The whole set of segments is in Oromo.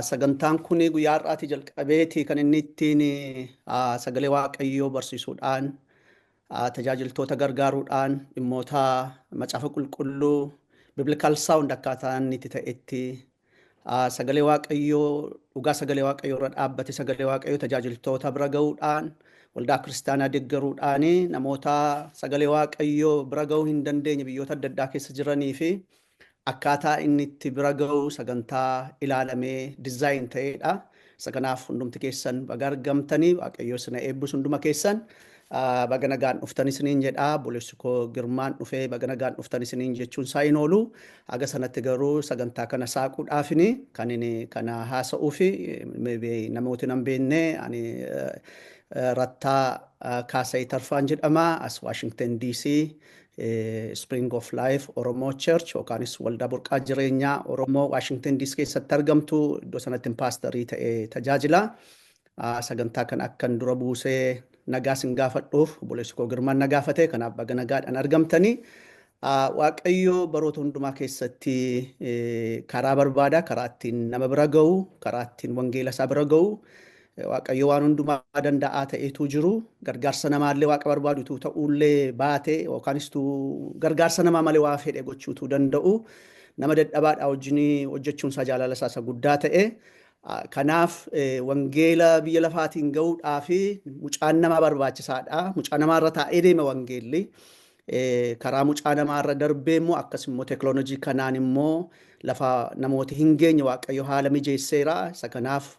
Sagantaan kun guyyaa har'aatii jalqabeeti kan inni ittiin sagalee waaqayyoo barsiisuudhaan tajaajiltoota gargaaruudhaan dhimmoota macaafa qulqulluu biblikaal saawund akkaataa inni itti ta'etti sagalee waaqayyoo dhugaa sagalee waaqayyoo irra dhaabbate sagalee waaqayyoo tajaajiltoota bira ga'uudhaan waldaa kiristaanaa deeggaruudhaan namoota sagalee waaqayyoo bira ga'uu hin dandeenye biyyoota adda addaa keessa jiranii fi akkaataa inni itti bira ga'u sagantaa ilaalamee dizaayin ta'edha. Isa kanaaf hundumti keessan baga argamtanii waaqayyoo isin eebbisu hunduma keessan baga nagaan dhuftan isiniin jedha. Obboleessi koo Girmaan dhufee baga nagaan dhuftan isiniin jechuun isaa hin oolu. Haga sanatti garuu sagantaa kana saaquudhaafini kan inni kana haasa'uu fi namooti hin beekne ani Rattaa Kaasayii Tarfaan jedhama as Washington DC. Spring of Life Oromoo Church yookaanis waldaa burqaa jireenyaa Oromoo Washington DC keessatti argamtu iddoo sanatti paastarii ta'ee tajaajila. Sagantaa kan akkan dura buusee nagaa sin gaafadhuuf obboleessi koo Girmaan na gaafate kanaaf baga nagaadhaan argamtanii. Waaqayyoo baroota hundumaa keessatti karaa barbaada karaa ittiin nama bira ga'u karaa ittiin wangeela isaa bira ga'u. Waaqayyo waan hundumaa danda'aa ta'etu jiru gargaarsa namaallee waaqa barbaadutu ta'ullee baate yookaanis gargaarsa namaa malee waa fedhe gochuutu danda'u nama dadhabaadhaa wajjin hojjechuun isaa jaalala isaa guddaa ta'e kanaaf wangeela biyya lafaatiin ga'uudhaa fi mucaan namaa barbaachisaadha mucaa namaarra taa'ee deema wangeelli karaa mucaa namaarra darbee immoo akkas immoo teekinooloojii kanaan immoo lafa namooti hin geenye waaqayyo haala mijeesseera isa kanaaf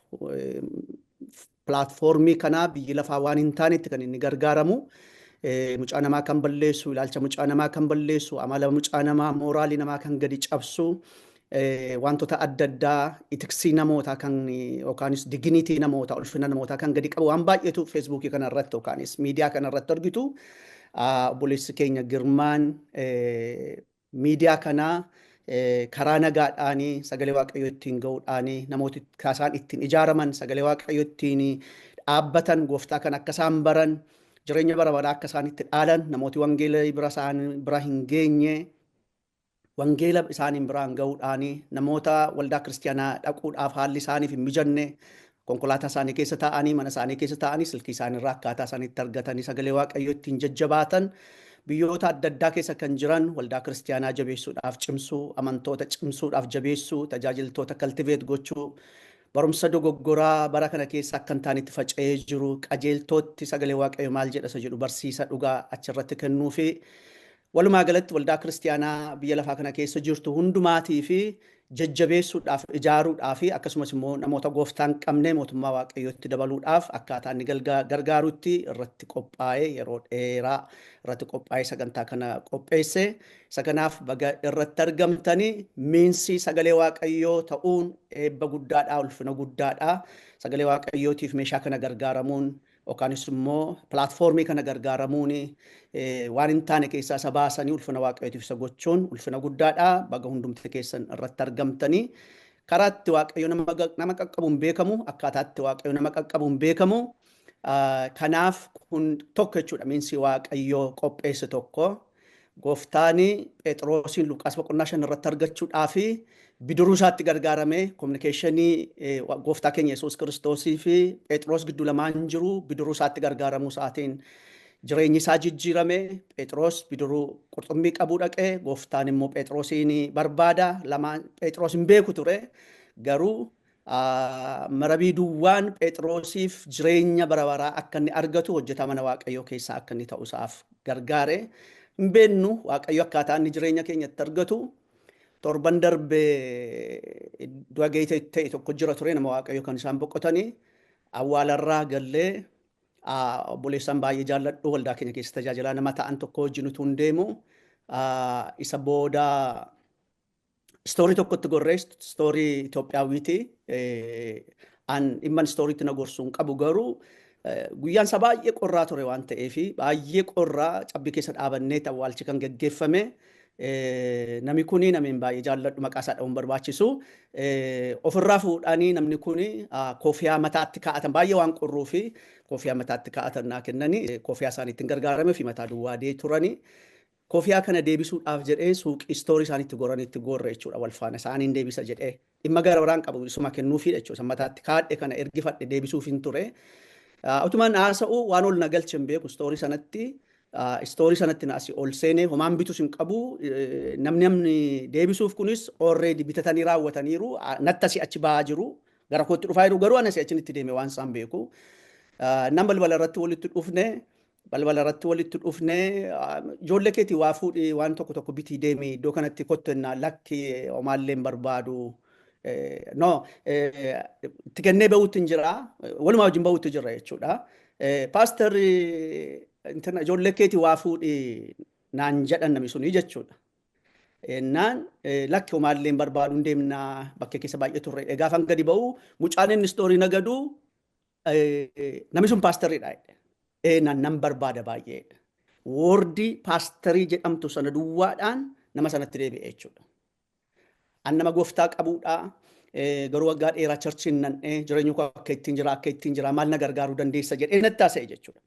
Pilaatfoormii kanaa biyyi lafaa waan hin taanetti kan inni gargaaramu mucaa namaa kan balleessu ilaalcha mucaa namaa kan balleessu amala mucaa namaa mooraalii namaa kan gadi cabsu wantoota adda addaa itiksii namootaa kan yookaanis diginitii namootaa ulfina namootaa kan gadi qabu waan baay'eetu feesbuukii kanarratti yookaanis miidiyaa kanarratti argitu obboleessi keenya Girmaan miidiyaa kanaa karaa nagaadhaanii sagalee waaqayyoo ittiin ga'uudhaanii namooti kaasaan ittiin ijaaraman sagalee waaqayyoo ittiin dhaabbatan gooftaa kan akka isaan baran jireenya bara baraa akka isaan itti dhaalan namooti wangeela bira hin geenye wangeela isaaniin biraan ga'uudhaanii namoota waldaa kiristaanaa dhaquudhaaf haalli isaaniif hin mijanne konkolaataa isaanii keessa taa'anii mana isaanii keessa taa'anii silkii isaaniirraa akkaataa isaaniitti argatanii sagalee waaqayyoo ittiin jajjabaatan. Biyyoota adda addaa keessa kan jiran waldaa kiristaanaa jabeessuudhaaf cimsuu amantoota cimsuudhaaf jabeessuu tajaajiltoota kaltiveet gochuu barumsa dogoggoraa bara kana keessa akka hin taanetti faca'ee jiru qajeeltootti sagalee waaqayyo maal jedha isa jedhu barsiisa dhugaa achirratti kennuu fi walumaa galatti waldaa kiristaanaa biyya lafaa kana keessa jirtu hundumaatii fi jajjabeessuudhaaf ijaaruudhaaf akkasumas immoo namoota gooftaan qabne mootummaa waaqayyootti dabaluudhaaf akkaataa inni gargaarutti irratti qophaa'ee yeroo dheeraa irratti qophaa'ee sagantaa kana qopheesse isa kanaaf baga irratti argamtanii miinsi sagalee waaqayyoo ta'uun eebba guddaadha ulfina guddaadha sagalee waaqayyootiif meeshaa kana gargaaramuun yookaanis immoo pilaatfoormii kana gargaaramuun waan hin taane keessaa isa baasanii ulfina waaqayyootiif isa gochuun ulfina guddaadha baga hundumti keessan irratti argamtanii karaa itti waaqayyo nama qaqqabuun beekamu akkaataa itti waaqayyo nama qaqqabuun beekamu kanaaf kun tokko jechuudha miinsi waaqayyoo qopheesse tokko gooftaani Phexroosiin Luqaas boqonnaa 5 irratti argachuudhaaf biduruu isaatti gargaaramee kominikeeshinii gooftaa keenya Yesuus Kiristoosii fi Phexros gidduu lamaan jiru biduruu isaatti gargaaramuu isaatiin jireenyi isaa jijjiirame Phexros biduruu qurxummii qabuu dhaqee gooftaan immoo Phexrosiin barbaada lamaan Phexros hin beeku ture garuu marabii duwwaan Phexrosiif jireenya bara baraa akka inni argatu hojjetaa mana waaqayyoo keessaa akka inni ta'u isaaf gargaare hin beennu waaqayyo akkaataa inni jireenya keenyatti argatu torban darbee iddoo geete ta'e tokko jira ture nama waaqayyo kan isaan boqotanii awwaalarraa gallee obboleessaan baay'ee jaalladhu waldaa keenya keessa tajaajilaa nama ta'an tokko wajjin utuu hin deemu isa booda istoorii tokkotti gorree istoorii Itoophiyaawwiiti an dhimman istooriitti na gorsuun qabu garuu guyyaan isaa baay'ee qorraa ture waan ta'eef baay'ee qorraa cabbii keessa dhaabannee awwaalchi kan geggeeffame namni kuni namni baay'ee jaalladhu maqaa isaa dhabuun barbaachisu ofirraa fuudhanii namni kuni koofiyaa mataatti kaa'atan baay'ee waan qorruu fi koofiyaa mataatti kaa'atan naa kennanii koofiyaa isaaniitti gargaaramee fi mataa duwwaadee turanii kofiyaa kana deebisuudhaaf jedhee suuqii istoorii isaaniitti goranitti gorre jechuudha wal faana isaaniin deebisa jedhee dhimma gara biraan qabu isuma kennuufii jechuudha mataatti kaadhe kana ergifadhe deebisuuf hin ture. Utumaan haasa'u waan ol na galche hin beeku istoorii sanatti na asii ol seenee homaan bitus hin qabu namni deebisuuf kunis already bitatanii raawwataniiru natti asii achi ba'aa jiru gara kootti dhufaa jiru garuu anas achinitti deeme waan isaan beeku. Nam balbala irratti walitti dhufnee ijoollee keetii waa fuudhii waan tokko bitii deemi iddoo kanatti kottennaa lakki homaallee hin barbaadu. No, itti kennee ba'uutti hin jira walumaa wajjin ba'uutti jira jechuudha. Paastarri ijoollee keetii waa fuudhii naan jedhan namni suni jechuudha. Naan lakki homaallee hin barbaadu hin deemnaa bakkee keessa baay'ee turre gaafan gadi ba'u mucaan inni istoorii nagadu namni sun paastariidha. Nan barbaada baay'eedha. Woordii paastarii jedhamtu sana duwwaadhaan nama sanatti deebi'e jechuudha. An nama gooftaa qabuudha. Garuu waggaa dheeraa charchiin nan'ee jireenya koo akka ittiin jira maal na gargaaruu dandeessa jedhee natti haasa'e jechuudha.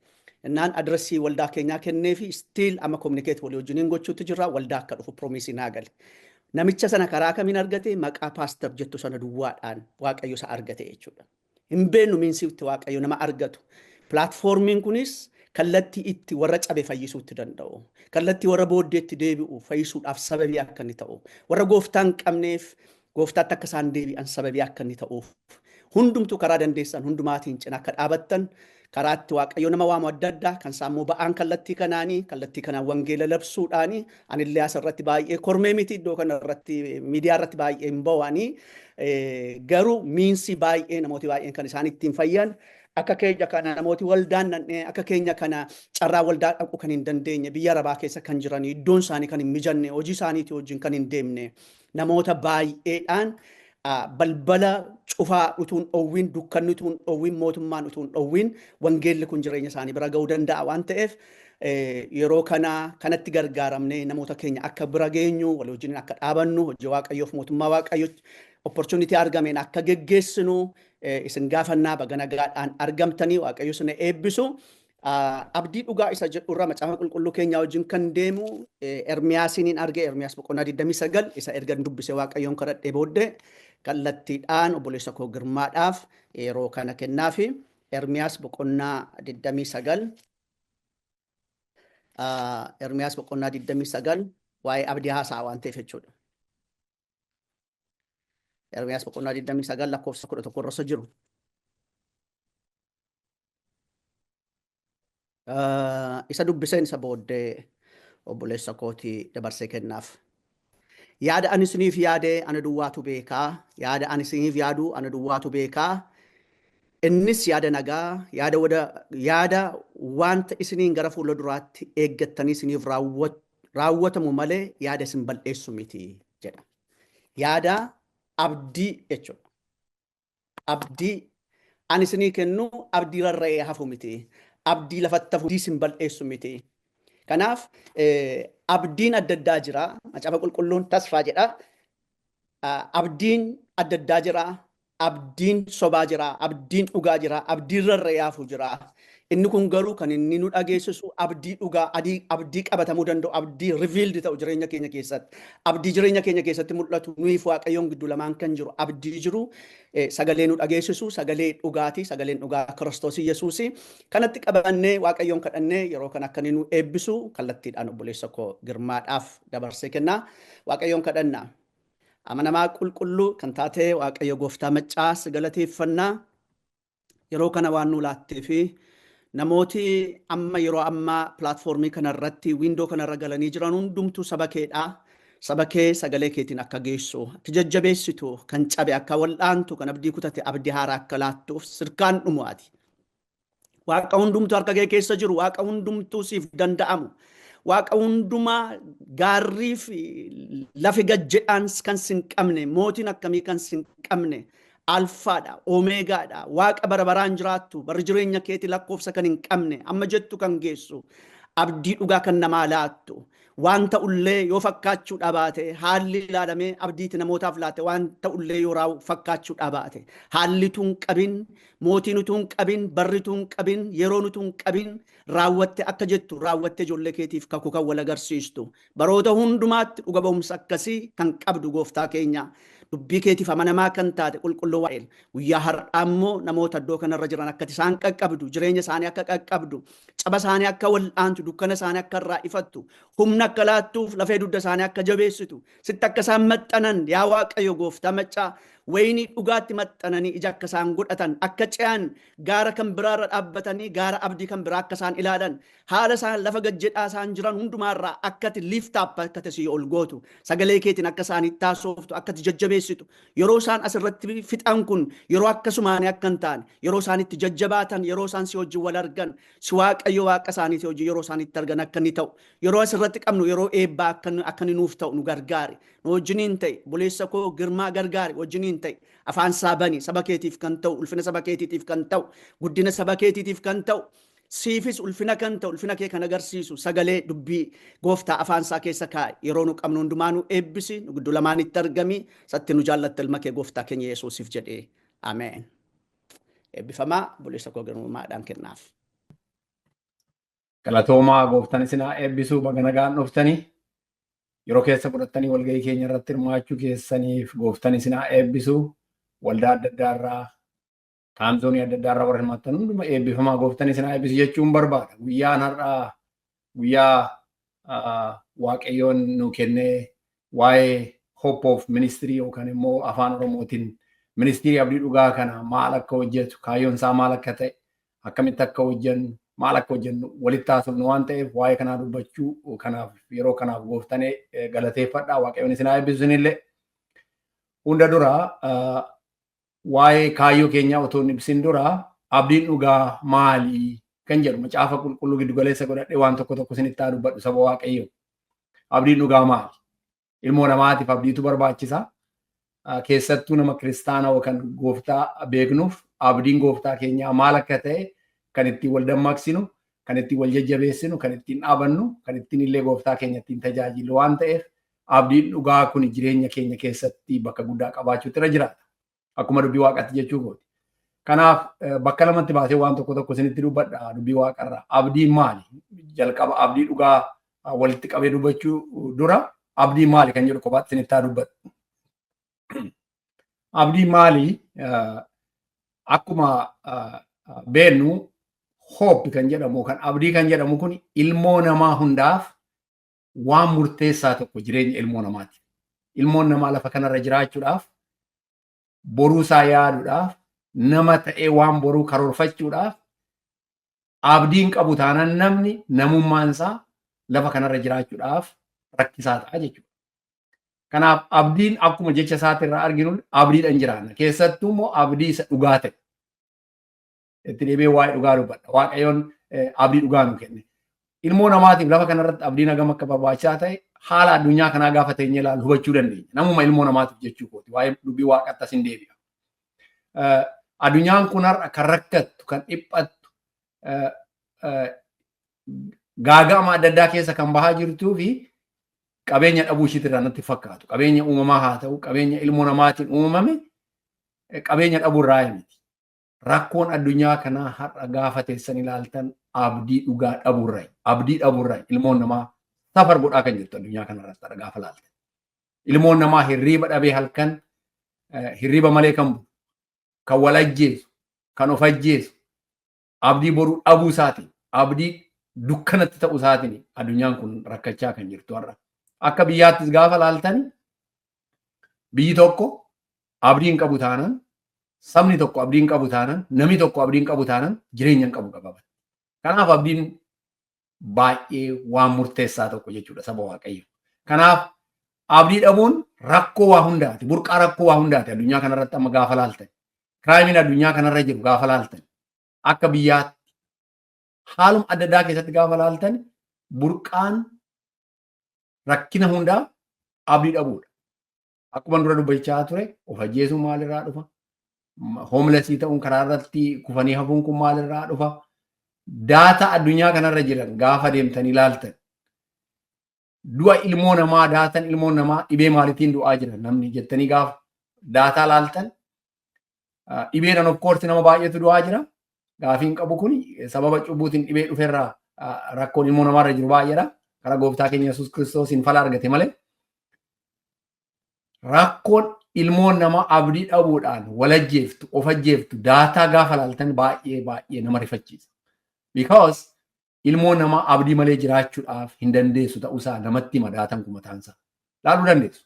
Naan adresii waldaa keenyaa kennee fi stiil amma kominikeet walii wajjiniin gochuutti jira waldaa akka dhufu piroomisii naa gale. Namicha sana karaa kamiin argate maqaa paastar jettu sana duwwaadhaan waaqayyo isa argate jechuudha. Hin beeknu miinsiitti waaqayyo nama argatu. Pilaatfoormiin kunis kallattii itti warra cabe fayyisuutti danda'u. Kallattii warra booddeetti deebi'u fayyisuudhaaf sababii akka inni ta'u. Warra gooftaan qabneef gooftaatti akka isaan deebi'an sababii akka inni ta'uuf. Hundumtuu karaa dandeessan hundumaatiin cina akka dhaabattan karaatti waaqayyo nama waamu adda addaa kan sammuu ba'aan kallattii kanaan wangeela labsuudhaani anillee asirratti baay'ee kormee miti iddoo kanarratti miidiyaa irratti baay'ee hin ba'anii garuu miinsi baay'ee namooti baay'een kan isaan ittiin fayyan akka keenya kana namooti waldaan akka keenya kana carraa waldaa dhaqu kan hin dandeenye biyya arabaa keessa kan jiran iddoon isaanii kan hin mijanne hojii isaaniitii wajjin kan hin deemne namoota baay'eedhaan balbala cufaa utuun dhowwiin dukkanni utuun dhowwiin mootummaan utuun dhowwiin wangeelli kun jireenya isaanii bira ga'uu danda'a waan ta'eef yeroo kanatti gargaaramnee namoota keenya akka bira geenyu walii wajjin akka dhaabannu hojii waaqayyoof mootummaa waaqayyo opportunity argameen akka geggeessinu isin gaafannaa baga nagaadhaan argamtanii waaqayyo isin eebbisu. Abdii dhugaa isa jedhurra macaafa qulqulluu keenyaa wajjin kan deemu Ermiyaasiin arge Ermiyaas boqonnaa 29 isa ergan dubbise waaqayyoon kadhadhee booddee kallattiidhaan obboleessa koo Girmaadhaaf yeroo kana kennaafi Ermiyaas boqonnaa 29 Ermiyaas boqonnaa 29 waa'ee abdii haasaa waan ta'eef jechuudha. Ermiyaas boqonnaa 29 lakkoofsa 11 irra jiru. Isa dubbiseen isa booddee obboleessa kootii dabarsee kennaaf. Yaada ani isiniif yaade ana duwwaatu beekaa. Yaada ani isiniif yaadu ana duwwaatu beekaa. Innis yaada nagaa, yaada wanta isiniin gara fuula duraatti eeggattanii isiniif raawwatamu malee yaada isin balleessu miti jedha. Yaada abdii jechuudha. Abdii ani isinii kennu abdii rarra'ee hafu miti. Abdii lafatti hafu isin balleessu miti. Kanaaf abdiin adda addaa jira. Macaafa qulqulluun tasfaa jedha. Abdiin adda addaa jira. Abdiin sobaa jira. Abdiin dhugaa jira. Abdiin rarra'ee hafu jira. Inni kun garuu kan inni nu dhageessisu abdii dhugaa, abdii qabatamuu danda'u, abdii riviildi ta'u jireenya keenya keessatti. Abdii jireenya keenya keessatti mul'atu nuyi waaqayyoon gidduu lamaan kan jiru abdii jiru sagalee nu dhageessisu, sagalee dhugaati, sagaleen dhugaa Kiristoos Yesuus. Kanatti qabannee waaqayyoon kadhannee yeroo kan akka nu eebbisu kallattiidhaan obboleessa koo Girmaadhaaf dabarsee kennaa. Waaqayyoon kadhannaa. Amanamaa qulqulluu kan taate waaqayyo gooftaa maccaas galateeffannaa yeroo kana waan nu laattee fi namooti amma yeroo ammaa pilaatfoormii kanarratti wiindoo kanarra galanii jiran hundumtuu saba keedha. Saba kee sagalee keetiin akka geessu, akka jajjabeessitu, kan cabe akka wal'aantu, kan abdii kutate abdii haaraa akka laattuuf sirkaan dhumuati. Waaqa hundumtuu harka kee keessa jiru, waaqa hundumtuu siif danda'amu. Waaqa hundumaa gaarrii fi lafi gajjedhaan kan sin qabne, mootiin akkamii kan sin qabne. Alfaadha, Omeegaadha, waaqa bara baraan jiraattu, barri jireenya keetii lakkoofsa kan hin qabne, amma jettu kan geessu, abdii dhugaa kan namaa laattu. Waan ta'ullee yoo fakkaachuu dhabaate haalli ilaalamee abdiitti namootaaf laate waan ta'ullee yoo fakkaachuu dhabaate haalli tuun qabin mootiin utuun qabin barri tuun qabin yeroon utuun qabin raawwatte akka jettu raawwatte ijoollee keetiif kakuu kan wal agarsiistu baroota hundumaatti dhuga ba'umsa akkasii kan qabdu gooftaa keenya. Dubbii keetiif amanamaa kan taate qulqulluu Waaqayyo guyyaa har'aa immoo namoota iddoo kanarra jiran akka isaan qaqqabdu jireenya isaanii akka qaqqabdu caba isaanii akka wal'aantu dukkana isaanii akka irraa ifattu humna akka laattuuf lafee dugda isaanii akka jabeessitu sitti akka isaan maxxanan yaa Waaqayyo gooftaa maccaa wayinii dhugaatti maxxananii ija akka isaan godhatan akka ce'an gaara kan biraarra dhaabbatanii gaara abdii kan biraa akka isaan ilaalan haala isaan lafa gajjedhaa isaan jiran hundumaarraa akkati liiftaap akkati sii ol gootu sagalee keetiin akka isaanii taasoftu akkati jajjabeessitu yeroo isaan asirratti fixan kun yeroo akkasumaanii akka hin taane yeroo isaan itti jajjabaatan yeroo isaan si wajjin wal argan si Waaqayyo waaqa isaaniiti wajjin yeroo isaan itti argan akka inni ta'u yeroo asirratti qabnu yeroo eebbaa akka inni nuuf ta'u nu gargaari nu wajjiniin ta'e buleessa koo girmaa gargaari wajjiniin ta'e afaan saabanii saba keetiif kan ta'u ulfina saba keetiitiif kan ta'u guddina saba keetiitiif kan ta'u siifis ulfina kan ta'u ulfina kee kan agarsiisu sagalee dubbii gooftaa afaan isaa keessa kaa'e yeroo nu qabnu hundumaa nu eebbisi nu gidduu lamaanitti argami satti nu jaallatte ilma kee gooftaa keenya Yesuusiif jedhee ameen. Eebbifamaa buleessa koo girmaadhaan kennaaf. Galatoomaa gooftaan isin haa eebbisuu baga nagaan dhuftanii yeroo keessa fudhattanii walgahii keenya irratti hirmaachuu keessaniif gooftaan isin haa eebbisuu waldaa adda addaarraa taamzoonii adda addaarraa warra hirmaattan hunduma eebbifamaa gooftaan isin haa eebbisu jechuun barbaada. Guyyaan har'aa guyyaa Waaqayyoon nu kennee waa'ee Hope of Ministry yookaan immoo afaan Oromootiin ministirii abdii dhugaa kana maal akka hojjetu kaayyoon isaa maal akka ta'e akkamitti akka hojjennu maal akka hojjennu walitti haasofnu waan ta'eef waa'ee kanaa dubbachuu kanaaf yeroo kanaaf gooftanii galateeffadhaa Waaqayyoon isin haa eebbisu isinillee hunda dura waa'ee kaayyoo keenyaa otoo hin ibsin dura abdiin dhugaa maalii kan jedhu macaafa qulqulluu giddu galeessa godhadhee waan tokko tokko isinitti haa dubbadhu saba Waaqayyoo. Abdiin dhugaa maali? Ilmoo namaatiif abdiitu barbaachisa. Keessattuu nama kiristaanaa yookaan gooftaa beeknuuf abdiin gooftaa keenyaa maal akka ta'e kan ittiin wal dammaqsinu, kan ittiin wal jajjabeessinu, kan ittiin dhaabannu, kan ittiin illee gooftaa keenya ittiin tajaajilu waan ta'eef abdiin dhugaa kun jireenya keenya keessatti bakka guddaa qabaachuutu irra jiraata. Akkuma dubbii waaqatti jechuu kooti. Kanaaf bakka lamatti baasee waan tokko tokko isinitti dubbadha dubbii waaqarraa. Abdiin maali? Jalqaba abdii dhugaa walitti qabee dubbachuu dura abdiin maali kan jedhu kophaatti isinitti haa dubbadhu. Abdiin maali? Akkuma beennu hope kan jedhamu kan abdii kan jedhamu kun ilmoo namaa hundaaf waan murteessaa tokko jireenya ilmoo namaati. Ilmoon namaa lafa kanarra jiraachuudhaaf boruu isaa yaaduudhaaf nama ta'ee waan boruu karoorfachuudhaaf abdiin qabu taanaan namni namummaan isaa lafa kanarra jiraachuudhaaf rakkisaa ta'a jechuudha. Kanaaf abdiin akkuma jecha isaati irraa arginu abdiidhaan jiraanna. Keessattuu immoo abdii isa dhugaa ta'e. Itti deebi'ee waa'ee dhugaa dubbadha. Waaqayyoon abdii dhugaa nu kenne. Ilmoo namaatiif lafa kanarratti abdiin hagam akka barbaachisaa ta'e haala addunyaa kanaa gaafa teenyee ilaalu hubachuu dandeenya. Namuma ilmoo namaatiif jechuu kooti. Waa'ee dubbii waaqatti asin deebi'a. Addunyaan kun har'a kan rakkattu, kan dhiphattu, gaaga'ama adda addaa keessa kan bahaa jirtuu fi qabeenya dhabuu ishiitti irraa natti fakkaatu. Qabeenya uumamaa haa ta'u, qabeenya ilmoo namaatiin uumame qabeenya dhabuu irraa miti. Rakkoon addunyaa kanaa har'a gaafa teessan ilaaltan abdii dhugaa dhabuu irraa, abdii dhabuu irraa ilmoon namaa safar godhaa kan jirtu addunyaa kanarratti gaafa ilaaltan. Ilmoon namaa hirriiba dhabee halkan hirriiba malee kan bulu, kan wal ajjeesu, kan of ajjeesu, abdii boruu dhabuu isaatiin, abdii dukkanatti ta'uu isaatiin addunyaan kun rakkachaa kan jirtu har'a. Akka biyyaattis gaafa ilaaltan biyyi tokko abdiin qabu taanaan, sabni tokko abdiin qabu taanaan, namni tokko abdiin qabu taanaan jireenya hin qabu qabaman. Kanaaf abdiin baay'ee waan murteessaa tokko jechuudha saba Waaqayyo. Kanaaf abdii dhabuun rakkoo waa hundaati, burqaa rakkoo waa hundaati addunyaa kanarratti amma gaafa ilaaltan. Kiraayimiin addunyaa kanarra jiru gaafa ilaaltan. Akka biyyaatti haaluma adda addaa keessatti gaafa ilaaltan burqaan rakkina hundaa abdii dhabuudha. Akkuma dura dubbachaa ture of ajjeesuun maalirraa dhufa? Hoomlesii ta'uun karaa irratti kufanii hafuun kun maalirraa dhufa? daataa addunyaa kanarra jiran gaafa deemtanii ilaaltan du'a ilmoo namaa daatan ilmoo namaa dhibee maaliitiin du'aa jiran namni jettanii gaafa daataa ilaaltan dhibeedhaan of course nama baay'eetu du'aa jira. Gaafiin qabu kun sababa cubbuutiin dhibee dhufeerraa rakkoon ilmoo namaarra jiru baay'eedha. Karaa gooftaa keenya Yesuus Kiristoosiin fala argate malee. Rakkoon ilmoon namaa abdii dhabuudhaan walajjeeftu of ajjeeftu daataa gaafa ilaaltan baay'ee nama rifachiisa. Because ilmoon namaa abdii malee jiraachuudhaaf hin dandeessu ta'uusaa namatti hima daataan kun mataansaa. Laaluu dandeessu.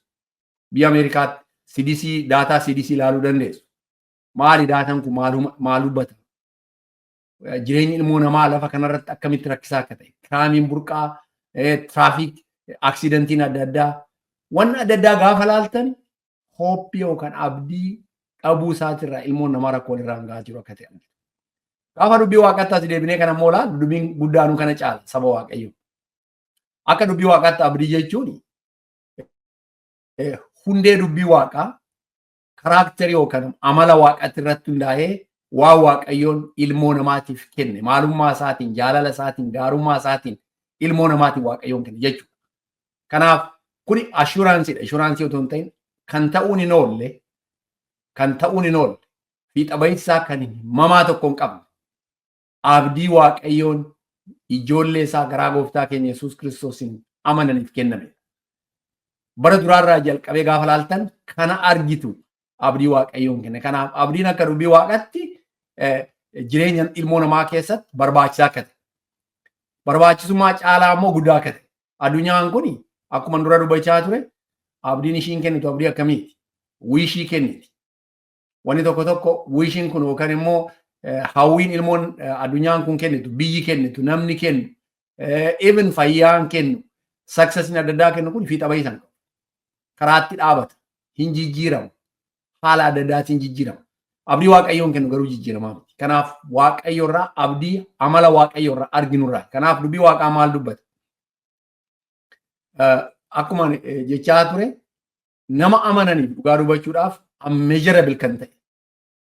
Biyya Ameerikaatti CDC daataa CDC laaluu dandeessu. Maali daataan kun maal hubbata? Jireenyi ilmoo namaa lafa kanarratti akkamitti rakkisaa akka ta'e. Kiraamiin burqaa, tiraafiik, aksidentiin adda addaa. Wanni adda addaa gaafa laaltan hoopii yookaan abdii dhabuu isaatirraa ilmoon namaa rakkoo irraan gahaa jiru akka ta'e. Gaafa dubbii waaqaatti as deebinee kana immoo laal dubbiin guddaanuu kana caala saba waaqayyo. Akka dubbii waaqaatti abdii jechuun hundee dubbii waaqaa karaakterii yookaan amala waaqaatti irratti hundaa'ee waa waaqayyoon ilmoo namaatiif kenne maalummaa isaatiin jaalala isaatiin gaarummaa isaatiin ilmoo namaatiif waaqayyoon kenne jechuudha. Kanaaf kuni assuranceedha. Assuraansii otoo hin ta'in kan ta'uun hin oolle fiixa bahiisaa kan mamaa tokko hin qabne abdii waaqayyoon ijoollee isaa garaa gooftaa keenya Yesuus Kiristoosiin amananiif kenname. Bara duraarraa jalqabee gaafa laaltan kana argitu abdii waaqayyoon kenne. Kanaaf abdiin akka dubbii waaqatti jireenya ilmoo namaa keessatti barbaachisaa akka ta'e. Barbaachisummaa caalaa immoo guddaa akka ta'e. Addunyaan kun akkuma dura dubbachaa ture abdiin ishiin kennitu abdii akkamiiti? Wiishii kenniti. Wanni tokko tokko wiishiin kun yookaan immoo hawwiin ilmoon addunyaan kun kennitu, biyyi kennitu, namni kennu, even fayyaan kennu, saksesiin adda addaa kennu kun fiixa bahiisan qabu. Karaatti dhaabata, hin jijjiiramu, haala adda addaatiin jijjiirama. Abdii waaqayyoon kennu garuu jijjiiramaa miti. Kanaaf waaqayyoorraa abdii amala waaqayyoorraa arginurraa. Kanaaf dubbii waaqaa maal dubbata? Akkuma jechaa ture nama amananiif dhugaa dubbachuudhaaf measurable kan ta'e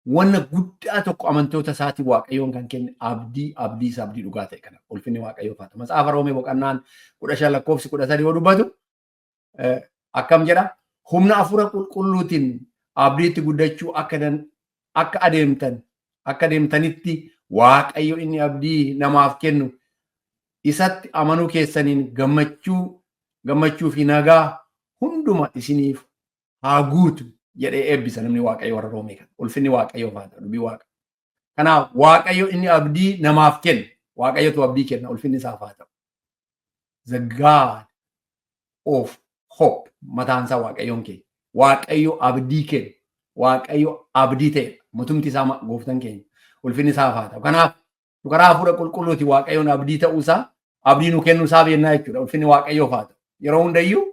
wanna guddaa tokko amantoota isaatii waaqayyoon kan kenne abdii dhugaa ta'e kana ulfinni waaqayyoo faata. Matsaafa Roomee boqonnaan 15 lakkoofsi 13 yoo dubbatu akkam jedha humna hafuura qulqulluutiin abdiitti guddachuu akka adeemtanitti waaqayyo inni abdii namaaf kennu isatti amanuu keessaniin gammachuu fi nagaa hunduma isiniif haa guutu jedhee eebbisa namni waaqayyo warra Roomee kana. Ulfinni waaqayyoo faata dubbii waaqa. Kanaaf waaqayyo inni abdii namaaf kenna. Waaqayyotu abdii kenna ulfinni isaa faata. The God of hope mataan isaa waaqayyoon kenna. Waaqayyo abdii kenna. Waaqayyo abdii ta'e mutumti isaa gooftan keenya. Ulfinni isaa faata. Kanaaf karaa hafuura qulqulluuti waaqayyoon abdii ta'uusaa abdii nu kennuusaa beennaa jechuudha. Ulfinni waaqayyoo faata. Yeroo hundayyuu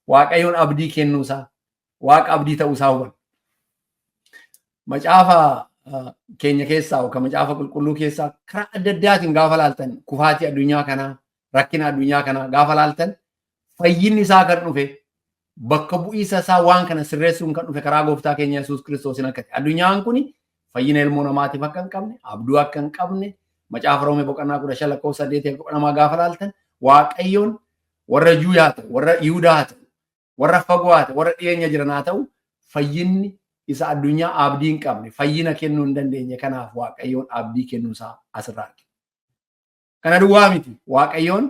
waaqayyoon abdii kennuusaa waaqa abdii ta'uusaa hubanna. Macaafa keenya keessaa yookaan macaafa qulqulluu keessaa karaa adda addaatiin gaafa laaltan kufaatii addunyaa kanaa rakkina addunyaa kanaa gaafa laaltan fayyinni isaa kan dhufe bakka bu'iisa isaa waan kana sirreessuun kan dhufe karaa gooftaa keenya Yesuus Kiristoosiin akka ta'e. Addunyaan kun fayyina ilmoo namaatiif akka hin qabne abduu akka hin qabne macaafa Roomee boqonnaa 15 lakkoofsa 8 gaafa laaltan waaqayyoon warra Juu haa ta'u warra Yihuudaa haa ta'u warra fagoo haa ta'u warra dhiyeenya jiran haa ta'u fayyinni isa addunyaa abdii hin qabne fayyina kennuu hin dandeenye. Kanaaf waaqayyoon abdii kennuusaa asirraa argina. Kana duwwaa miti waaqayyoon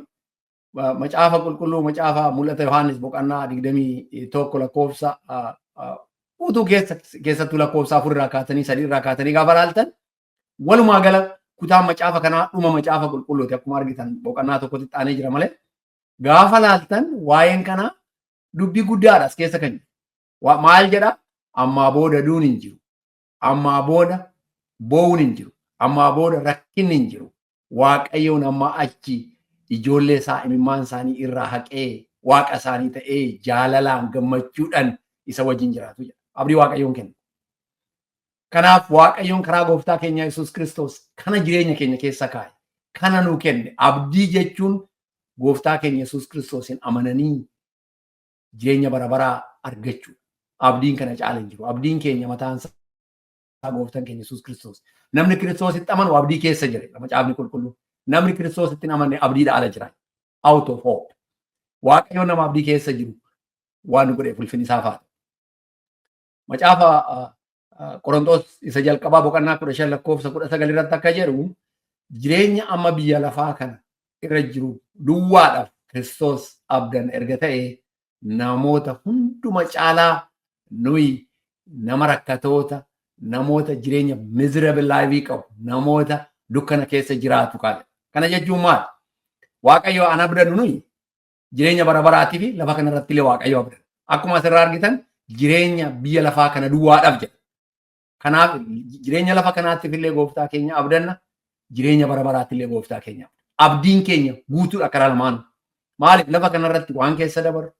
macaafa qulqulluu macaafa mul'ata Yohaannis boqonnaa 21 lakkoofsa utuu keessattuu lakkoofsa 4 irraa kaatanii 3 irraa kaatanii gaafa laaltan walumaa gala kutaan macaafa kanaa dhuma macaafa qulqulluuti akkuma argitan boqonnaa tokkotti xaanee jira malee gaafa laaltan waa'een kanaa dubbii guddaadha as keessa kan jiru. Maal jedha? Ammaa booda duun hin jiru. Ammaa booda boo'uun hin jiru. Ammaa booda rakkinni hin jiru. Waaqayyoon ammaa achi ijoollee isaa imimmaan isaanii irraa haqee waaqa isaanii ta'ee jaalalaan gammachuudhaan isa wajjin jiraatu jedha. Abdii waaqayyoon kenna. Kanaaf waaqayyoon karaa gooftaa keenya Yesuus Kiristoos kana jireenya keenya keessa kaa'e. Kana nuu kenne. Abdii jechuun gooftaa keenya Yesuus Kiristoosiin amananii jireenya bara baraa argachuu. Abdiin kana caala hin jiru. Abdiin keenya mataan isaa gooftaan keenya Yesuus Kiristoos. Namni Kiristoositti amanu abdii keessa jira. Macaafni qulqulluu. namni Kiristoositti hin amanne abdiidha ala jira. Out of hope. Waaqayyo nama abdii keessa jiru waan nu godheef ulfinni isaa faata. Macaafa Qorontos isa jalqabaa boqonnaa 15 lakkoofsa 19 irratti akka jedhu jireenya amma biyya lafaa kana irra jiru duwwaadhaaf Kiristoos abdan erga ta'e namoota hunduma caalaa nuyi nama rakkatoota namoota jireenya miserable life qabu namoota dukkana keessa jiraatu kaale. Kana jechuun maal? Waaqayyo ana abdannu nuyi jireenya bara baraatii fi lafa kana irratti illee Waaqayyo abdanna. Akkuma asirraa argitan jireenya biyya lafaa kana duwwaadhaaf jedha. Kanaaf jireenya lafa kanaatiif illee gooftaa keenya abdanna. Jireenya bara baraatti illee gooftaa keenya. Abdiin keenya guutuudha karaa lamaan. Maaliif lafa kana irratti waan keessa dabaru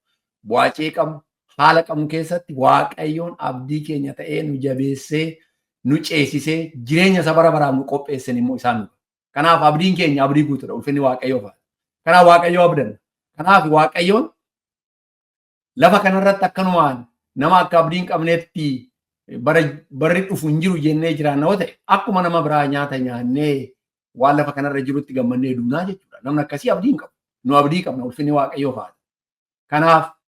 bu'aacee qabnu haala qabnu keessatti Waaqayyoon abdii keenya ta'ee nu jabeessee nu ceesisee jireenya isa bara baraaf nu qopheessan immoo isaan nu. Kanaaf abdiin keenya abdii guutuudha ulfinni Waaqayyoo fa'a. Kanaaf Waaqayyoo abdanna. Kanaaf Waaqayyoon lafa kana irratti akkanumaan nama akka abdiin qabneetti barri dhufu hin jiru jennee jiraanna yoo ta'e akkuma nama biraa nyaata nyaannee waan lafa kanarra jirutti gammannee duunaa jechuudha. Namni akkasii abdii hin qabu. Nu abdii qabna ulfinni Waaqayyoo fa'a.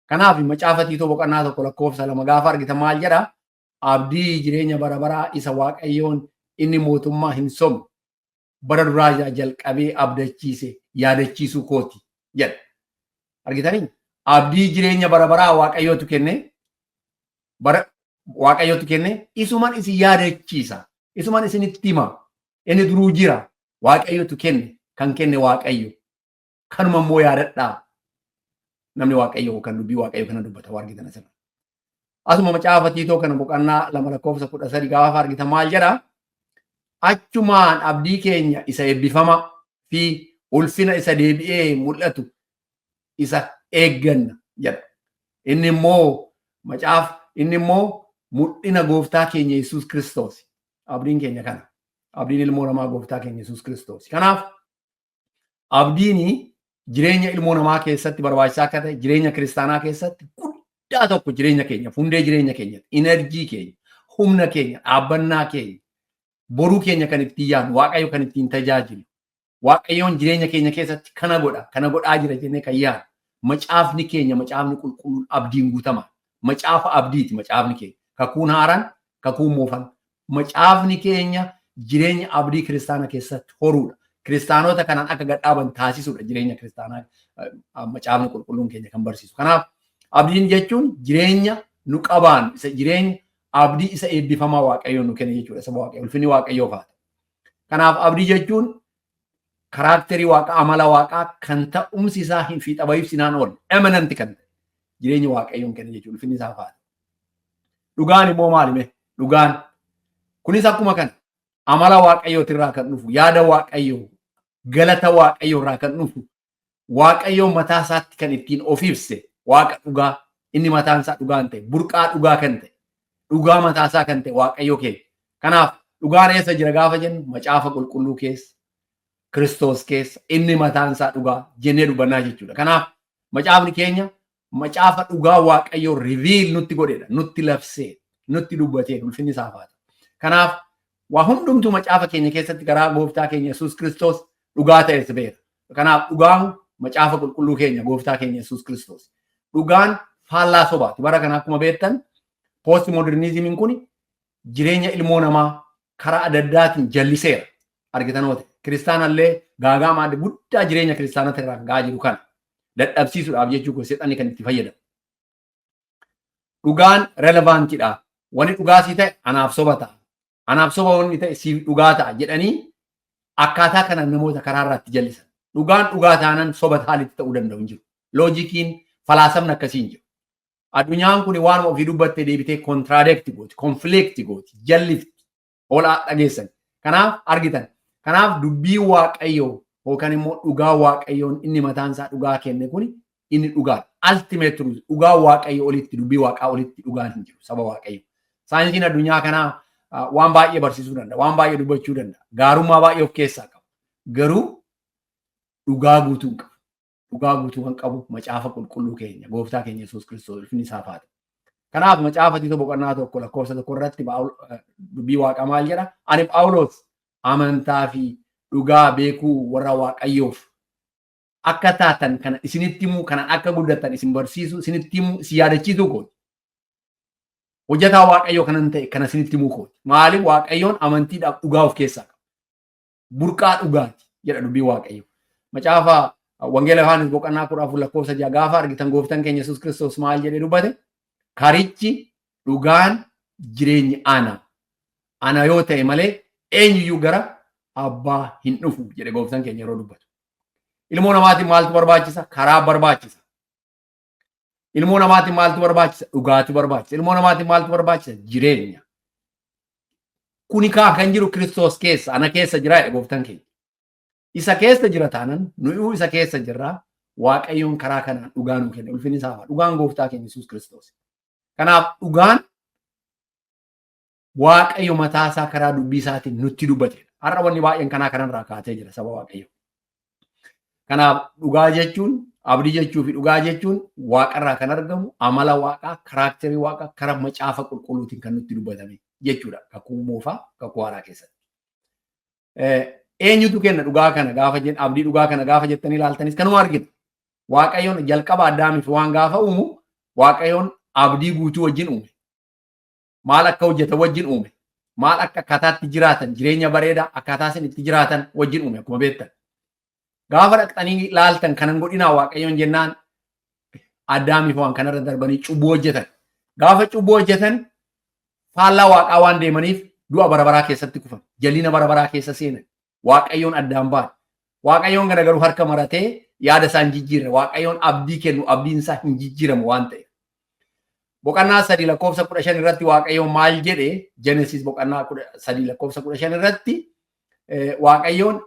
Kanaaf macaafa Tiitoo boqonnaa 1 lakkoofsa 2 gaafa argitan maal jedha? Abdii jireenya bara baraa isa Waaqayyoon inni mootummaa hin sobne bara duraa jalqabee abdachiise yaadachiisuu kooti jedha. Argitanii? Abdii jireenya bara baraa Waaqayyootu kenne Waaqayyootu kenne isuman isin yaadachiisa. Isuman isinitti hima. Inni duruu jira. Waaqayyootu kenne kan kenne Waaqayyo. Kanuma immoo yaadadhaa. Namni Waaqayyo kan dubbii Waaqayyo kana dubbata waa argitan asirra. Asuma macaafa Tiitoo kana boqonnaa 2 lakkoofsa 13 gaafa argitan maal jedha? Achumaan abdii keenya isa eebbifamaa fi ulfina isa deebi'ee mul'atu isa eegganna jedha. Inni immoo mul'ina gooftaa keenya Yesuus Kiristoos. Abdiin keenya kana. Abdiin ilmoo namaa gooftaa keenya Yesuus Kiristoos. Kanaaf abdiin jireenya ilmoo namaa keessatti barbaachisaa akka ta'e jireenya kiristaanaa keessatti guddaa tokko jireenya keenya hundee jireenya keenya enerjii keenya humna keenya dhaabbannaa keenya boruu keenya kan ittiin yaadnu Waaqayyo kan ittiin tajaajilu Waaqayyoon jireenya keenya keessatti kana godhaa jira jennee kan yaadnu macaafni keenya macaafni qulqulluun abdiin guutama macaafa abdiiti macaafni keenya kakuun haaraan kakuun moofan macaafni keenya jireenya abdii kiristaana keessatti horuudha. Kiristaanota kanaan akka gadhaaban taasisuudha jireenya kiristaanaa macaafni qulqulluun keenya kan barsiisu. Kanaaf abdiin jechuun jireenya nu qabaan isa jireenya abdii isa eebbifamaa Waaqayyoon nu kenne jechuudha. Isa Waaqayyo ulfinni Waaqayyoo faata. Kanaaf abdii jechuun karaakterii Waaqaa amala Waaqaa kan ta'umsi isaa hin fiixa baay'ibsinaan oolu eminanti kan ta'e jireenya Waaqayyoon kenne jechuudha. Ulfinni isaa faata. Dhugaan immoo maalime? Dhugaan kunis akkuma kana amala Waaqayyootirraa kan dhufu yaada Waaqayyoo galata Waaqayyoo irraa kan dhufu Waaqayyoo mataa isaatti kan ittiin of ibse Waaqa dhugaa inni mataan isaa dhugaan ta'e burqaa dhugaa kan ta'e dhugaa mataa isaa kan ta'e Waaqayyoo keenya. Kanaaf dhugaan eessa jira gaafa jennu macaafa qulqulluu keessa Kiristoos keessa inni mataan isaa dhugaa jennee dubbannaa jechuudha. Kanaaf macaafni keenya macaafa dhugaa Waaqayyoo riviil nutti godheedha nutti labsee nutti dubbatee ulfinni isaa faata. Kanaaf waa hundumtuu macaafa keenya keessatti karaa gooftaa keenya Yesuus Kiristoos dhugaa ta'e beera. Kanaaf dhugaan macaafa qulqulluu keenya gooftaa keenya Yesuus Kiristoos. Dhugaan faallaa sobaati. Bara kana akkuma beektan post modernizimiin kun jireenya ilmoo namaa karaa adda addaatiin jalliseera. Argitanoota kiristaanallee gaagaamaa guddaa jireenya kiristaanota irraa gaa jiru kana dadhabsiisuudhaaf jechuun seexanni kan itti fayyadamu. Dhugaan relevantiidha. Wani dhugaasii ta'e anaaf soba ta'a. Anaaf soba wanni ta'e siif dhugaa ta'a jedhanii akkaataa kana namoota karaa irratti jallisan. Dhugaan dhugaa taanan soba haalitti ta'uu danda'u hin jiru. Loojikiin falaasamni akkasii hin jiru. Addunyaan kun waan ofii dubbattee deebitee kontiraadeekti gooti, konfiliikti gooti, jallifti, hoolaa dhageessan. Kanaaf argitan. Kanaaf dubbii Waaqayyoo yookaan immoo dhugaa Waaqayyoon inni mataan isaa dhugaa kenne kun inni dhugaa. Ultimate truth dhugaa Waaqayyoo olitti dubbii Waaqaa olitti dhugaan hin jiru saba Waaqayyoo. Saayinsiin addunyaa kanaa waan baay'ee barsiisuu danda'a, waan baay'ee dubbachuu danda'a. Gaarummaa baay'ee of keessaa qaba. Garuu dhugaa guutuu hin qabu. Dhugaa guutuu kan qabu macaafa qulqulluu keenya, gooftaa keenya Yesuus Kiristoos ulfinni isaa faata. Kanaaf macaafa Tiitoo boqonnaa 1 lakkoofsa 1 irratti dubbii Waaqaa maal jedha? Ani Phaawulos amantaa fi dhugaa beekuu warra Waaqayyoof akka taatan kana isinitti himuu kana akka guddatan isin barsiisu isinitti himuu si yaadachiisuu kooti. Hojjetaa Waaqayyoo kanan ta'e kana isinitti himuu kooti. Maaliif Waaqayyoon amantiidhaaf dhugaa of keessaa qaba. Burqaa dhugaati jedha dubbii Waaqayyoo. Macaafa Wangeela Yohaannis boqonnaa 14 lakkoofsa 6 gaafa argitan gooftaan keenya Yesuus Kiristoos maal jedhee dubbate? Karichi dhugaan jireenyi ana yoo ta'e malee eenyuyyuu gara abbaa hin dhufu jedhe gooftaan keenya yeroo dubbatu. Ilmoo namaatiin maaltu barbaachisa? Karaa barbaachisa. Ilmoo namaatiin maaltu barbaachisa? Dhugaatu barbaachisa. Ilmoo namaatiin maaltu barbaachisa? Jireenya. Kuni kan jiru Kiristoos keessa, ana keessa jira jedhe gooftaan keenya. Isa keessa jira taanan nuyi isa keessa jirra. Waaqayyoon karaa kanaan dhugaa nuu kenna. Ulfinni isaa dhugaan gooftaa keenya Yesuus Kiristoos. Kanaaf dhugaan Waaqayyo mataa isaa karaa dubbii isaatiin nutti dubbate. Har'a wanni baay'een kanarraa kaatee jira saba Waaqayyo. Kanaaf dhugaa jechuun abdii jechuu fi dhugaa jechuun Waaqarraa kan argamu amala Waaqaa, karaakterii Waaqaa karaa macaafa qulqulluutiin kan nutti dubbatame jechuudha. Kakuu moofaa, kakuu haaraa keessatti. Eenyutu kenna dhugaa kana gaafa jennu abdii dhugaa kana gaafa jettanii ilaaltanis kanuma argina. Waaqayyoon jalqaba Addaamiif waan gaafa uumu Waaqayyoon abdii guutuu wajjin uume. Maal akka hojjetan wajjin uume. Maal akka akkaataatti jiraatan jireenya bareedaa akkaataa isin itti jiraatan wajjin uume akkuma beektan. Gaafa dhaqxanii ilaaltan kanan godhinaa Waaqayyoon jennaan Addaamiif waan kanarra darbanii cubbuu hojjetan. Gaafa cubbuu hojjetan faallaa Waaqaa waan deemaniif du'a barabaraa keessatti kufan. Jalina barabaraa keessa seenan. Waaqayyoon addaan ba'an. Waaqayyoon garuu harka maratee yaada isaa hin jijjiirre. Waaqayyoon abdii kennu abdiin isaa hin jijjiiramu waan ta'eef. Boqonnaa 3 lakkoofsa 15 irratti Waaqayyoon maal jedhe? Genesis boqonnaa 3 lakkoofsa 15 irratti Waaqayyoon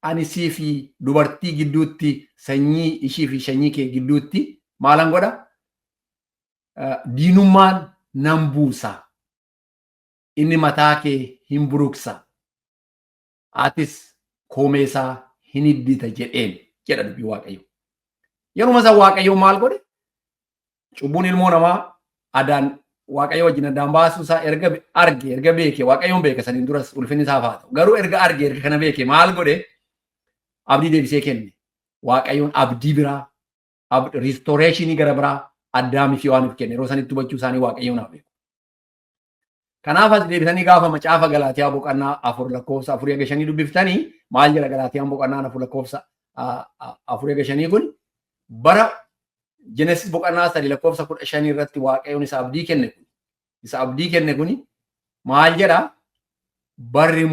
ani sii fi dubartii gidduutti sanyii ishii fi sanyii kee gidduutti maalan godha? Diinummaan nan buusa. Inni mataa kee hin buruqsa. Atis koomee isaa hin iddita jedheen jedha dubbii Waaqayyo. Yeruma isaa Waaqayyo maal godhe? Cubbuun ilmoo namaa adaan Waaqayyo wajjin addaan baasuu isaa erga beeke Waaqayyoon beeke saniin duras ulfinni isaa haa ta'u. Garuu erga kana beeke maal godhe? Abdii deebisee kenne. Waaqayyoon abdii biraa, restoreeshinii gara biraa Addaamiif Yohaaniif kenne. Yeroo sanitti hubachuu isaanii Waaqayyoon haa beeku. Kanaaf as deebisanii gaafa macaafa Galaatiyaa boqonnaa 4 lakkoofsa 4-5 dubbiftanii maal jedha Galaatiyaan boqonnaa 4 lakkoofsa 4-5 kun bara Genesis boqonnaa 3 lakkoofsa 15 irratti Waaqayyoon isa abdii kenne kun isa abdii kenne kun maal jedha? Barri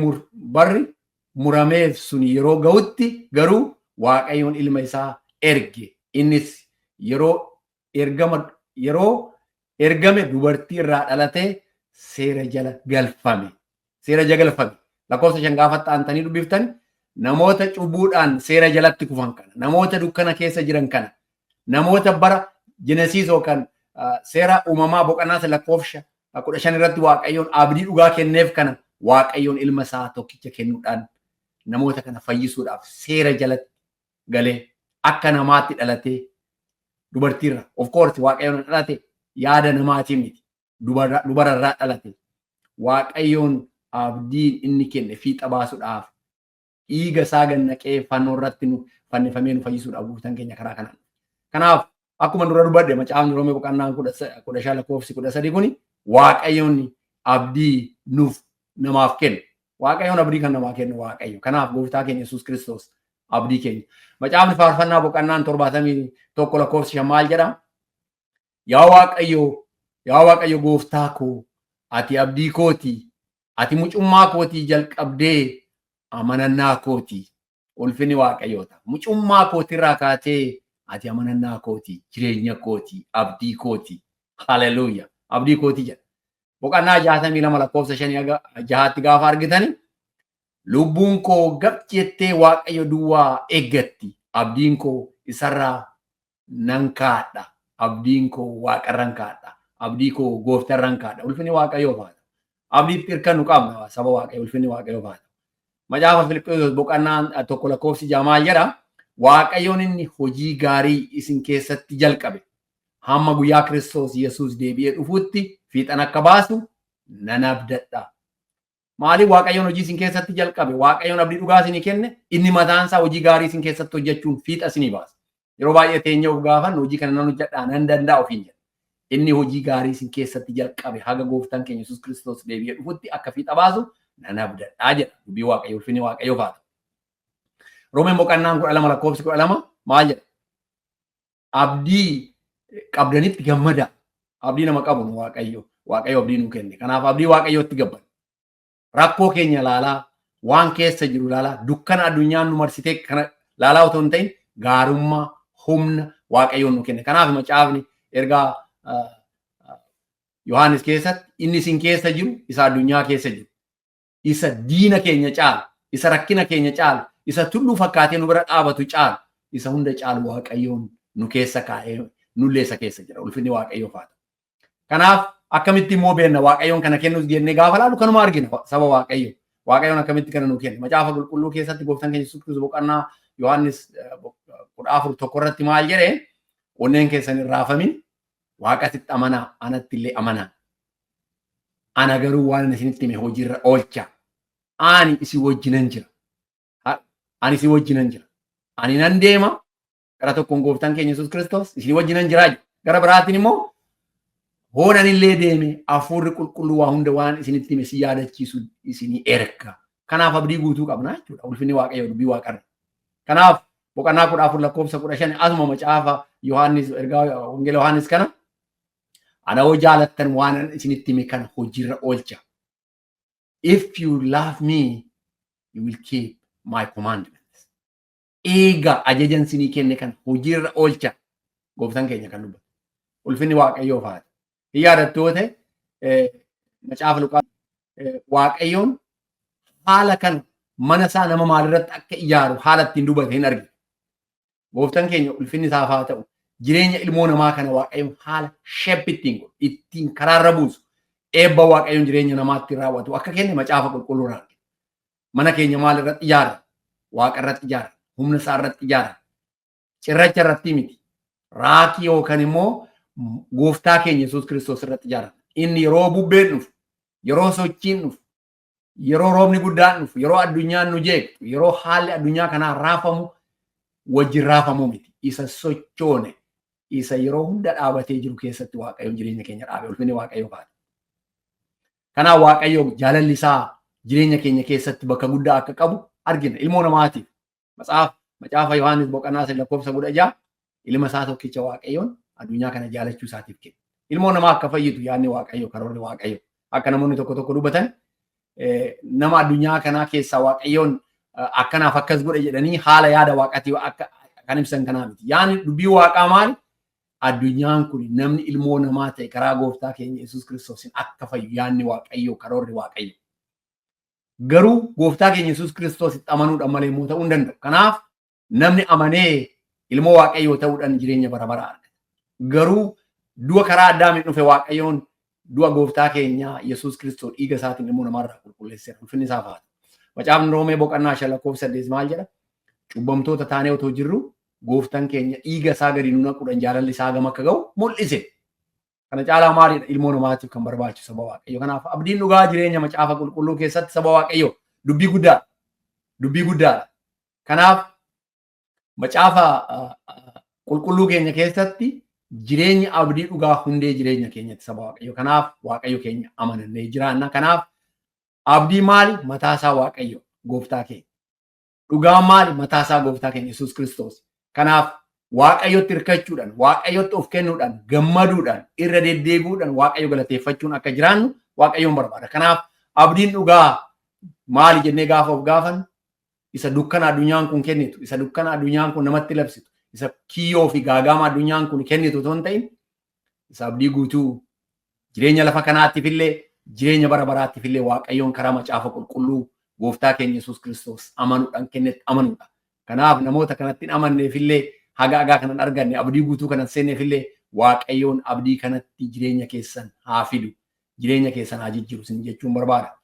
murameef sun yeroo ga'utti garuu Waaqayyoon ilma isaa erge. Innis yeroo ergame dubartii irraa dhalatee seera jala galfame. Seera jala galfame. Lakkoofsa 5 gaafa ta'antanii dubbiftan namoota cubbuudhaan seera jalatti kufan kana, namoota dukkana keessa jiran kana, namoota bara Genesis yookaan seera uumamaa boqonnaa lakkoofsa 15 irratti Waaqayyoon abdii dhugaa kenneef kana Waaqayyoon ilma isaa tokkicha kennuudhaan namoota kana fayyisuudhaaf seera jalatti galee akka namaatti dhalatee dubartiirra. Of course Waaqayyoon dhalate yaada namaatiin miti. Dubararraa dhalate. Waaqayyoon abdiin inni kenne fiixa baasuudhaaf dhiiga isaa gannaqee fannoo irratti fannifamee nu fayyisuudhaaf gooftaan keenya karaa kanaan. Kanaaf akkuma dura dubbadde macaafni Roomee boqonnaa 15 lakkoofsi 13 kun Waaqayyoon abdii namaaf kenne. Waaqayyoon abdii kan namaa kennu Waaqayyo. Kanaaf gooftaa keenya Yesuus Kiristoos abdii keenya. Macaafni faarfannaa boqonnaan 71 lakkoofsi 5 maal jedha? Yaa Waaqayyo gooftaa koo, ati abdii kooti, ati mucummaa kootii jalqabdee amanannaa kooti. Ulfinni Waaqayyoota. Mucummaa kootirraa kaatee ati amanannaa kooti, jireenya kooti, abdii kooti. Haleluuyaa. Abdii kooti jedha. Boqonnaa 62 lakkoofsa 5 gaafa argitani lubbuun koo gab jettee Waaqayyo duwwaa eeggatti. Abdiin koo isarraa nan kaadha. Abdiin koo Waaqarran kaadha. Abdii koo gooftarran kaadha. Ulfinni Waaqayyoo faata. Abdiitti hirkannu qabna saba Waaqayyo. Ulfinni Waaqayyoo faata. Macaafa Filiphisiyoos boqonnaa 1 lakkoofsi 6 maal jedha? Waaqayyoon inni hojii gaarii isin keessatti jalqabe hamma guyyaa Kiristoos Yesuus deebi'ee dhufutti fiixan akka baasu nan abdadha. Maali Waaqayyoon hojii isin keessatti jalqabe, Waaqayyoon abdii dhugaa isinii kenne, inni mataan isaa hojii gaarii isin keessatti hojjechuun fiixa isinii baasa. Yeroo baay'ee teenya of gaafannu hojii kana nan hojjedhaa nan danda'a ofiin jedha. Inni hojii gaarii isin keessatti jalqabe haga gooftaan keenya Yesuus Kiristoos deebi'ee dhufutti akka fiixa baasu nan abdadhaa jedha. Dubbii Waaqayyoo ulfinni Waaqayyoo faata. Roomeen boqonnaan 12:12 maal jedha? Abdii qabdanitti gammada. Abdii nama qabu nu Waaqayyo abdii nu kenne. Kanaaf abdii Waaqayyootti gabbada. Rakkoo keenya laalaa, waan keessa jiru laalaa, dukkana addunyaan nu marsitee kana laalaa otoo hin ta'in gaarummaa, humna Waaqayyoon nu kenne. Kanaaf macaafni ergaa Yohaannis keessatti inni isin keessa jiru isa addunyaa keessa jiru. Isa diina keenya caalu, isa rakkina keenya caalu, isa tulluu fakkaatee nu bira dhaabatu caalu, isa hunda caalu Waaqayyoon nu keessa kaa'ee nullee isa keessa jira. Ulfinni Waaqayyoo faata. Kanaaf akkamitti immoo beenna Waaqayyoon kana kennuus jennee gaafa laalu kanuma argina saba Waaqayyoo. Waaqayyoon akkamitti kana nu kenne. Macaafa qulqulluu keessatti gooftaan keenya Yesuus Kiristoos boqonnaa Yohaannis 14:1 irratti maal jedhee onneen keessan hin raafamin Waaqatti amanaa anatti illee amanaa. Ana garuu waan isinitti hime hojiirra oolcha. Ani isin wajjinan jira. Ani isin wajjinan jira. Ani nan deema gara tokkoon gooftaan keenya Yesuus Kiristoos isin wajjinan jira. Gara biraatiin immoo hoonan illee deeme hafuurri qulqulluu waa hunda waan isinitti hime si yaadachiisu isinii erga. Kanaaf abdii guutuu qabna jechuudha. Ulfinni Waaqayyoo dubbii Waaqarra. Kanaaf boqonnaa 14:15 asuma macaafa Yohaannis ergaa wangeela Yohaannis kana ana hoo jaalattan waan isinitti hime kana hojiirra oolcha. If you love me, you will keep my commandments. Eega ajajan isinii kenne kan hojiirra oolcha. Gooftaan keenya kan dubbatu. Ulfinni Waaqayyoo faata. Yaadattoote macaafa Luqaas Waaqayyoon haala kan mana isaa nama maalirratti akka ijaaru haala ittiin dubbate hin argine. Gooftaan keenya ulfinni isaaf haa ta'u jireenya ilmoo namaa kana Waaqayyoon haala shephittiin ittiin karaarra buusu eebba Waaqayyoon jireenya namaatti raawwatu akka kenne macaafa qulqulluu irraa argina. Mana keenya maalirratti ijaara? Waaqa irratti ijaara. Humna isaa irratti ijaara. Cirracha irratti miti. Raakii yookaan immoo gooftaa keenya Yesuus Kiristoos irratti ijaarame. Inni yeroo bubbeen dhufu, yeroo sochiin dhufu, yeroo roobni guddaan dhufu, yeroo addunyaan nu jeeqtu, yeroo haalli addunyaa kanaa raafamu wajjin raafamu miti. Isa sochoone, isa yeroo hunda dhaabatee jiru keessatti Waaqayyoon jireenya keenya dhaabe. Ulfinni Waaqayyoo faata. Kanaaf Waaqayyoo jaalalli isaa jireenya keenya keessatti bakka guddaa akka qabu argina. Ilmoo namaatiif macaafa Yohaannis boqonnaa 16 ilma isaa tokkicha Waaqayyoon addunyaa kana jaalachuu isaatiif kenne. Ilmoo namaa akka fayyitu yaadni Waaqayyoo, karoorri Waaqayyoo. Akka namoonni tokko dubbatan nama addunyaa kanaa keessaa Waaqayyoon akkanaaf akkas godhe jedhanii haala yaada Waaqatii akka kan ibsan kanaa miti. Yaadni dubbii Waaqaa maali? Addunyaan kun namni ilmoo namaa ta'e karaa gooftaa keenya Yesuus Kiristoosiin akka fayyu yaadni Waaqayyoo, karoorri Waaqayyoo. Garuu gooftaa keenya Yesuus Kiristoositti amanuudhaan malee immoo ta'uu hin danda'u. Kanaaf namni amanee ilmoo Waaqayyoo ta'uudhaan jireenya bara baraa argata. Garuu du'a karaa Addaamiin dhufe Waaqayyoon du'a gooftaa keenya Yesuus Kiristoos dhiiga isaatiin ilmoo namaarraa qulqulleesseera. Ulfinni isaa faata. Macaafni Roomee boqonnaa 5:8 maal jedha? Cubbamtoota taanee otoo jirru gooftaan keenya dhiiga isaa gadi nu naquudhaan jaalalli isaa gama akka ga'u mul'ise. Kana caalaa maalidha? Ilmoo namaatiif kan barbaachisu saba Waaqayyoo. Kanaaf abdiin dhugaa jireenya macaafa qulqulluu keessatti saba Waaqayyoo dubbii guddaadha. Dubbii guddaadha. Kanaaf macaafa qulqulluu keenya keessatti jireenya abdii dhugaa hundee jireenya keenyatti saba Waaqayyoo. Kanaaf Waaqayyo keenya amanannee jiraanna. Kanaaf abdii maali? Mataasaa Waaqayyo gooftaa keenya. Dhugaa maali? Mataasaa gooftaa keenya Yesuus Kiristoos. Kanaaf Waaqayyotti hirkachuudhaan, Waaqayyotti of kennuudhaan, gammaduudhaan, irra deddeebi'uudhaan Waaqayyo galateeffachuun akka jiraannu Waaqayyoon barbaada. Kanaaf abdiin dhugaa maali jennee gaafa of gaafannu isa dukkana addunyaan kun kennitu, isa dukkana addunyaan kun namatti labsitu, isa kiyyoo fi gaagama addunyaan kun kennitu otoo hin ta'in isa abdii guutuu jireenya lafa kanaattiif illee jireenya bara baraattiif illee Waaqayyoon karaa macaafa qulqulluu gooftaa keenya Yesuus Kiristoos amanuudhaan kennetti amanuudha. Kanaaf namoota kanatti hin amanneef illee haga kanan arganne abdii guutuu kanan seenneef illee Waaqayyoon abdii kanatti jireenya keessan haa fidu, jireenya keessan haa jijjiiru jechuun barbaada.